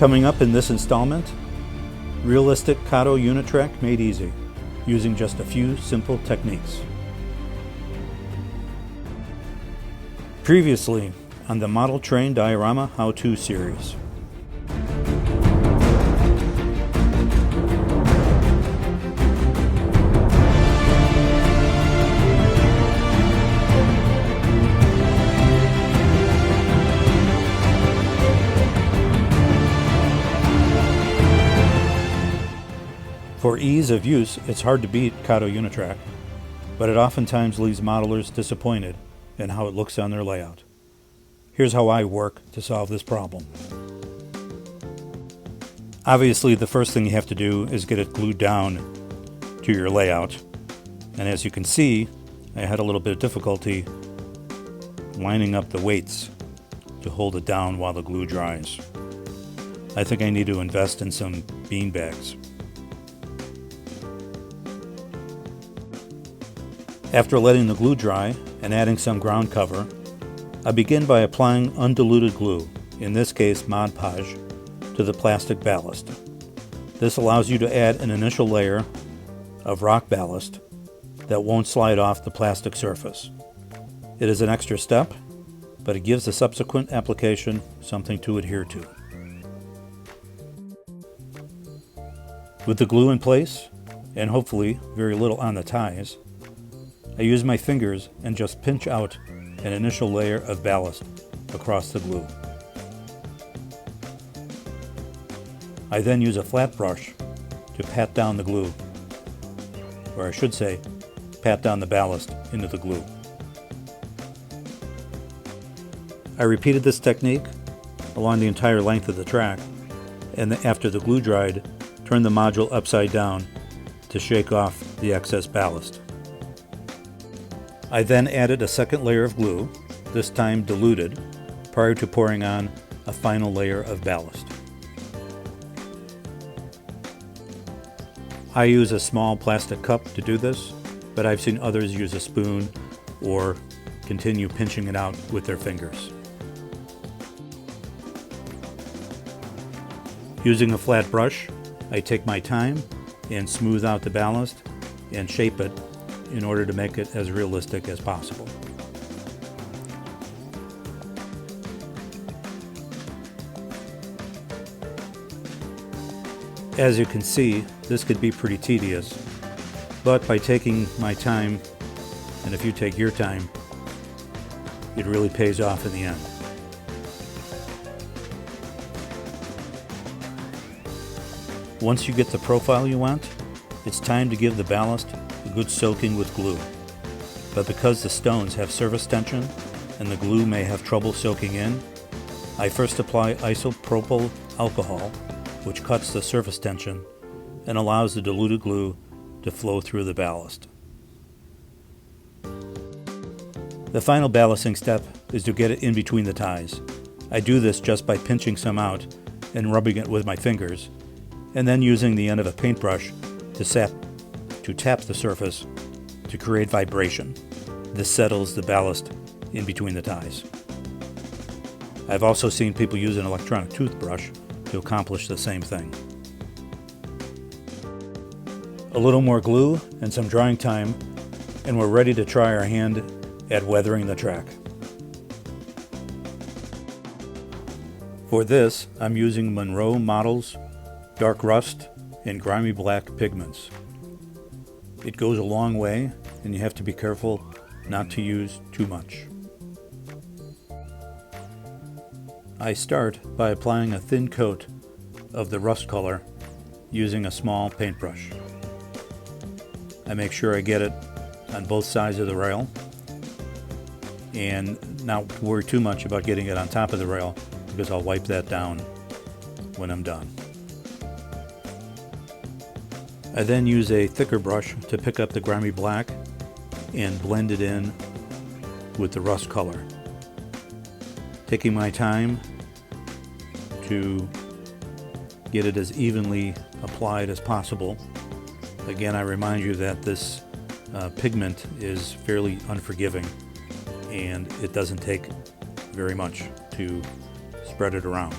Coming up in this installment, realistic Kato Unitrack made easy, using just a few simple techniques. Previously on the Model Train Diorama How-To series. For ease of use, it's hard to beat Kato Unitrack, but it oftentimes leaves modelers disappointed in how it looks on their layout. Here's how I work to solve this problem. Obviously, the first thing you have to do is get it glued down to your layout. And as you can see, I had a little bit of difficulty lining up the weights to hold it down while the glue dries. I think I need to invest in some bean bags. After letting the glue dry and adding some ground cover, I begin by applying undiluted glue, in this case Mod Podge, to the plastic ballast. This allows you to add an initial layer of rock ballast that won't slide off the plastic surface. It is an extra step, but it gives the subsequent application something to adhere to. With the glue in place, and hopefully very little on the ties, I use my fingers and just pinch out an initial layer of ballast across the glue. I then use a flat brush to pat down the glue, or I should say, pat down the ballast into the glue. I repeated this technique along the entire length of the track, and after the glue dried, turned the module upside down to shake off the excess ballast. I then added a second layer of glue, this time diluted, prior to pouring on a final layer of ballast. I use a small plastic cup to do this, but I've seen others use a spoon or continue pinching it out with their fingers. Using a flat brush, I take my time and smooth out the ballast and shape it in order to make it as realistic as possible. As you can see, this could be pretty tedious, but by taking my time, and if you take your time, it really pays off in the end. Once you get the profile you want, it's time to give the ballast a good soaking with glue. But because the stones have surface tension and the glue may have trouble soaking in, I first apply isopropyl alcohol, which cuts the surface tension and allows the diluted glue to flow through the ballast. The final ballasting step is to get it in between the ties. I do this just by pinching some out and rubbing it with my fingers, and then using the end of a paintbrush to tap the surface to create vibration. This settles the ballast in between the ties. I've also seen people use an electronic toothbrush to accomplish the same thing. A little more glue and some drying time, and we're ready to try our hand at weathering the track. For this, I'm using Monroe Models Dark Rust and Grimy Black pigments. It goes a long way, and you have to be careful not to use too much. I start by applying a thin coat of the rust color using a small paintbrush. I make sure I get it on both sides of the rail and not worry too much about getting it on top of the rail, because I'll wipe that down when I'm done. I then use a thicker brush to pick up the grimy black and blend it in with the rust color, taking my time to get it as evenly applied as possible. Again, I remind you that this pigment is fairly unforgiving, and it doesn't take very much to spread it around.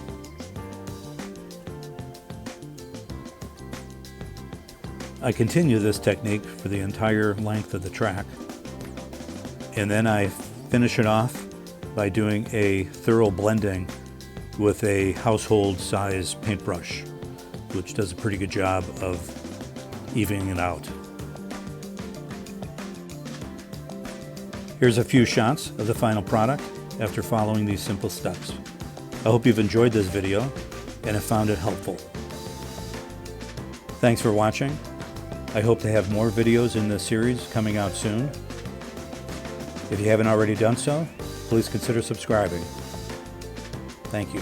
I continue this technique for the entire length of the track, and then I finish it off by doing a thorough blending with a household size paintbrush, which does a pretty good job of evening it out. Here's a few shots of the final product after following these simple steps. I hope you've enjoyed this video and have found it helpful. Thanks for watching. I hope to have more videos in this series coming out soon. If you haven't already done so, please consider subscribing. Thank you.